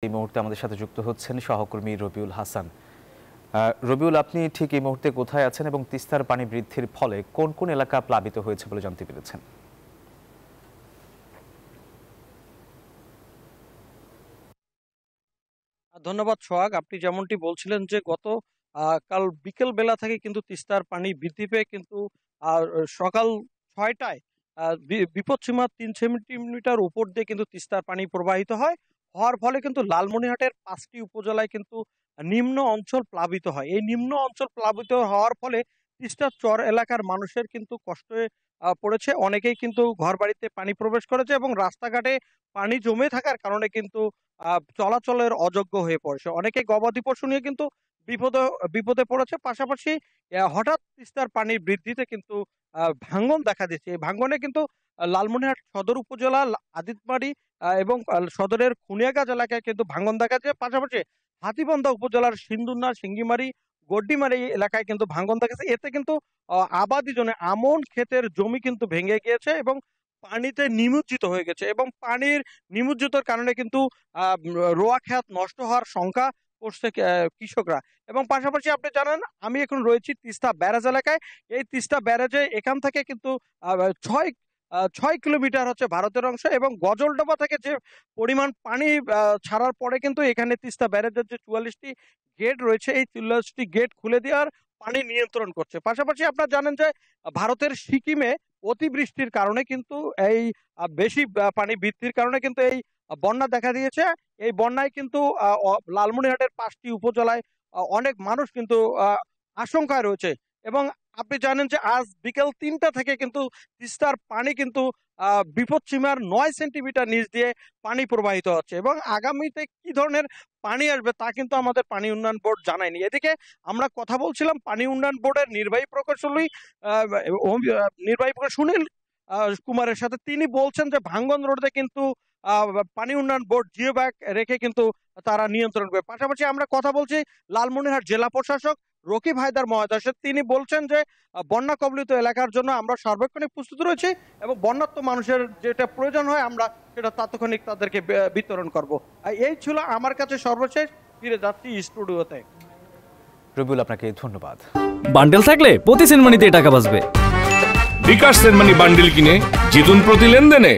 এই মুহূর্তে আমাদের সাথে যুক্ত হচ্ছেন সহকর্মী রবিউল হাসান। রবিউল, আপনি ঠিক এই মুহূর্তে কোথায় আছেন এবং তিস্তার পানি বৃদ্ধির ফলে কোন কোন এলাকা প্লাবিত হয়েছে বলে জানতে পেরেছেন? ধন্যবাদ সোহাগ। আপনি যেমনটি বলছিলেন যে গত কাল বিকেল বেলা থেকে কিন্তু তিস্তার পানি বৃদ্ধি পেয়ে কিন্তু সকাল ৬টায় বিপদসীমা ৩ সেন্টিমিটার উপর দিয়ে কিন্তু তিস্তার পানি প্রবাহিত হওয়ার ফলে কিন্তু লালমনিরহাটের ৫টি উপজেলায় কিন্তু নিম্ন অঞ্চল প্লাবিত হয়। এই নিম্ন অঞ্চল প্লাবিত হওয়ার ফলে তিস্তার চর এলাকার মানুষের কিন্তু কষ্টে পড়েছে। অনেকেই কিন্তু ঘরবাড়িতে পানি প্রবেশ করেছে এবং রাস্তাঘাটে পানি জমে থাকার কারণে কিন্তু চলাচলের অযোগ্য হয়ে পড়েছে। অনেকে গবাদি পশু নিয়ে কিন্তু বিপদে বিপদে পড়েছে। পাশাপাশি হঠাৎ তিস্তার পানির বৃদ্ধিতে কিন্তু ভাঙ্গন দেখা দিচ্ছে। এই ভাঙ্গনে কিন্তু লালমনিরহাট সদর উপজেলা আদিতবাড়ি এবং সদরের খুনিয়াগাছ এলাকায় কিন্তু ভাঙ্গন দেখা যায়। পাশাপাশি হাতীবান্ধা উপজেলার সিন্দুরনা, সিঙ্গিমারি, গড্ডিমারি এলাকায় কিন্তু ভাঙ্গন দেখা যাচ্ছে। এতে কিন্তু আবাদি জমি, আমন ক্ষেতের জমি কিন্তু ভেঙে গিয়েছে এবং পানিতে নিমজ্জিত হয়ে গেছে এবং পানির নিমজ্জিতর কারণে কিন্তু রোয়া খেত নষ্ট হওয়ার শঙ্কা করছে কৃষকরা। এবং পাশাপাশি আপনি জানেন আমি এখন রয়েছি তিস্তা ব্যারাজ এলাকায়। এই তিস্তা ব্যারাজে এখান থেকে কিন্তু ছয় ৬ কিলোমিটার হচ্ছে ভারতের অংশ এবং গজলডোবা থেকে যে পরিমাণ পানি ছাড়ার পরে কিন্তু এখানে তিস্তা ব্যারাজের যে ৪৪টি গেট রয়েছে, এই ৪৪টি গেট খুলে দেওয়ার পানি নিয়ন্ত্রণ করছে। পাশাপাশি আপনারা জানেন যে ভারতের সিকিমে অতিবৃষ্টির কারণে কিন্তু এই বেশি পানি বৃদ্ধির কারণে কিন্তু এই বন্যা দেখা দিয়েছে। এই বন্যায় কিন্তু লালমনিরহাটের ৫টি উপজেলায় অনেক মানুষ কিন্তু আশঙ্কায় রয়েছে এবং আপনি জানেন যে আজ বিকেল ৩টা থেকে কিন্তু তিস্তার পানি কিন্তু বিপদসীমার ৯ সেন্টিমিটার নিচ দিয়ে পানি প্রবাহিত হচ্ছে এবং আগামীতে কি ধরনের পানি আসবে তা কিন্তু আমাদের পানি উন্নয়ন বোর্ড জানায়নি। এদিকে আমরা কথা বলছিলাম পানি উন্নয়ন বোর্ডের নির্বাহী প্রকৌশলী সুনীল কুমারের সাথে। তিনি বলছেন যে ভাঙ্গন রোডে কিন্তু পানি উন্নয়ন বোর্ড জিও ব্যাগ রেখে কিন্তু তারা নিয়ন্ত্রণ করবে। পাশাপাশি আমরা কথা বলছি লালমনিরহাট জেলা প্রশাসক রকিব হায়দার মহোদয়। তিনি বলছেন যে বন্যা কবলিত এলাকার জন্য আমরা সার্বক্ষণিক প্রস্তুত রয়েছি এবং বন্যার্ত মানুষের যেটা প্রয়োজন হয় আমরা সেটা তাৎক্ষণিক তাদেরকে বিতরণ করব। এই ছিল আমার কাছে সর্বশেষ। ফিরে যাচ্ছি স্টুডিওতে। রবিউল, আপনাকে ধন্যবাদ। বান্ডেল থাকলে প্রতি সেনমানিতে টাকা বাঁচবে। বিকাশ সেনমানি বান্ডেল কিনে জিতুন প্রতি লেনদেনে।